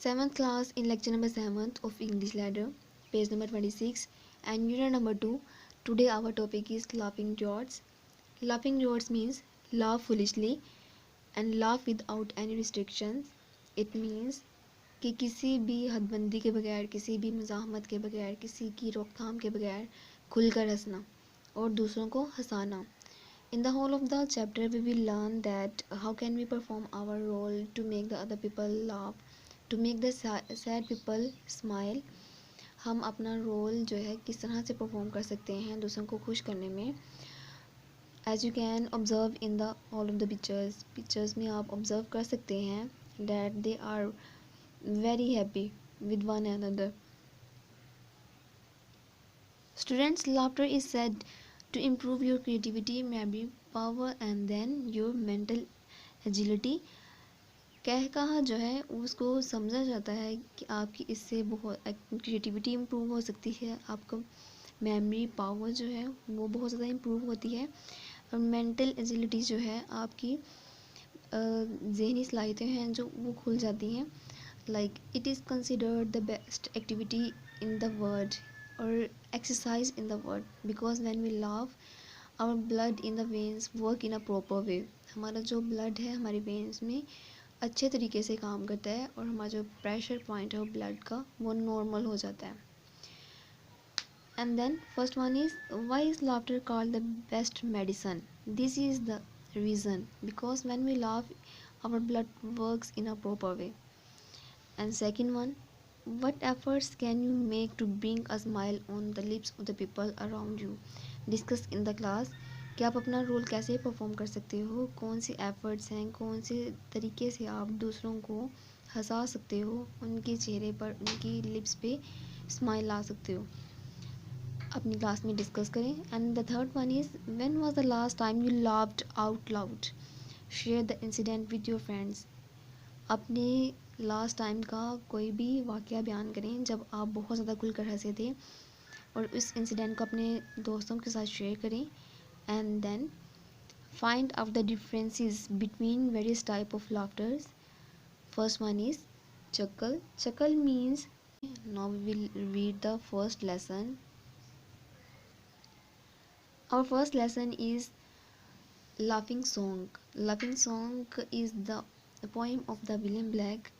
7th class in lecture number 7th of English ladder, page number 26 and unit number 2. Today our topic is laughing George. Laughing George means laugh foolishly and laugh without any restrictions. It means कि किसी भी हदबंदी के बगैर, किसी भी मुज़ाहमत के बगैर, किसी की रोकथाम के बगैर खुलकर हंसना और दूसरों को हंसाना. In the whole of the chapter we will learn that how can we perform our role to make the other people laugh, to make the sad people smile. हम अपना रोल जो है किस तरह से परफॉर्म कर सकते हैं दूसरों को खुश करने में. As you can observe in the all of the pictures में आप observe कर सकते हैं that they are very happy with one another. Students, laughter is said to improve your creativity, memory power and then your mental agility. कह कहा जो है उसको समझा जाता है कि आपकी इससे बहुत क्रिएटिविटी इम्प्रूव हो सकती है, आपका मेमोरी पावर जो है वो बहुत ज़्यादा इम्प्रूव होती है और मेंटल एजिलिटी जो है आपकी ज़हनी सलाहियतें हैं जो वो खुल जाती हैं. Like it is considered the best activity in the world और exercise in the world because when we laugh our blood in the veins work in a proper way. हमारा जो ब्लड है हमारे वेन्स में अच्छे तरीके से काम करता है और हमारा जो प्रेशर पॉइंट है वो ब्लड का वो नॉर्मल हो जाता है. And then first one is why is laughter called the best medicine. This is the reason because when we laugh our blood works in a proper way. And second one, what efforts can you make to bring a smile on the lips of the people around you. Discuss in the class. कि आप अपना role कैसे perform कर सकते हो, कौन से efforts हैं, कौन से तरीके से आप दूसरों को हंसा सकते हो, उनके चेहरे पर उनकी लिप्स पे स्माइल ला सकते हो. अपनी क्लास में डिस्कस करें. And the third one is when was the last time you laughed out loud. Share the incident with your friends. अपने लास्ट टाइम का कोई भी वाक़या बयान करें जब आप बहुत ज़्यादा खुलकर हंसे थे और उस इंसिडेंट को अपने दोस्तों के साथ शेयर करें. And then find out the differences between various type of laughters. First one is chuckle. Chuckle means, now we will read the first lesson. Our first lesson is laughing song. Laughing song is the poem of the William Blake.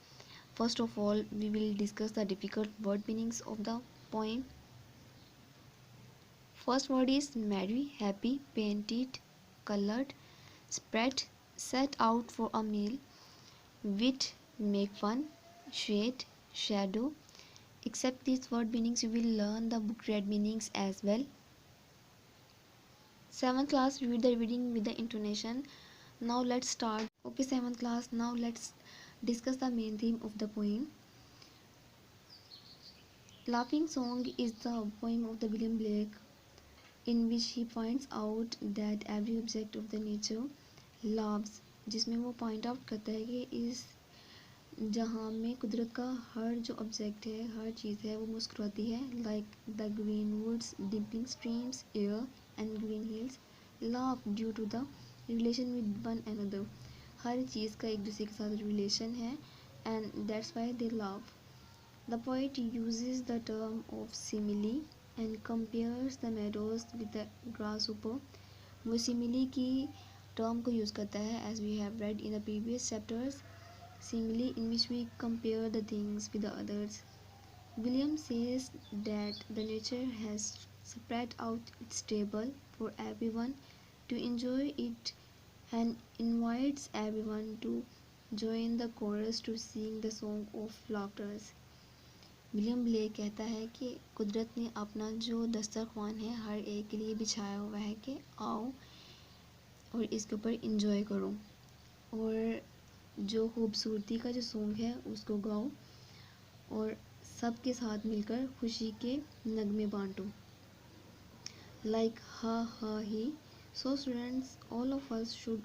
First of all, we will discuss the difficult word meanings of the poem. First word is merry, happy, painted, colored, spread, set out for a meal, wit, make fun, shade, shadow. Except these word meanings, you will learn the book read meanings as well. 7th class, read the reading with the intonation. Now let's start. Okay, 7th class, now let's discuss the main theme of the poem. Laughing Song is the poem of the William Blake in which he points out that every object of the nature laughs. जिसमें वो point out करता है कि इस जहाँ में कुदरत का हर जो ऑब्जेक्ट है, हर चीज़ है वो मुस्कुराती है. Like the green woods, dipping streams, air and green hills laugh due to the relation with one another. हर चीज़ का एक दूसरे के साथ रिलेशन है and that's why they laugh. The poet uses the term of simile and compares the meadows with the grasshopper. वो simile की term को use करता है as we have read in the previous chapters. Simile in which we compare the things with the others. William says that the nature has spread out its table for everyone to enjoy it and invites everyone to join the chorus to sing the song of laughter. William Blake कहता है कि कुदरत ने अपना जो दस्तरख्वान है हर एक के लिए बिछाया हुआ है कि आओ और इसके ऊपर इंजॉय करो और जो खूबसूरती का जो सॉन्ग है उसको गाओ और सबके साथ मिलकर खुशी के नगमे बांटो. लाइक हा हा ही. So students, all of us should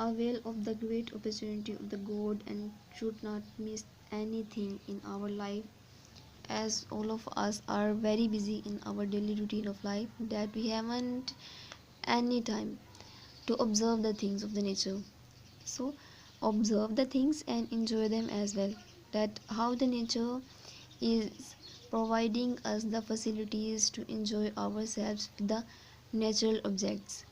avail of the great opportunity of the God and should not miss anything in our life, as all of us are very busy in our daily routine of life that we haven't any time to observe the things of the nature. So observe the things and enjoy them as well. that how the nature is providing us the facilities to enjoy ourselves with the natural objects.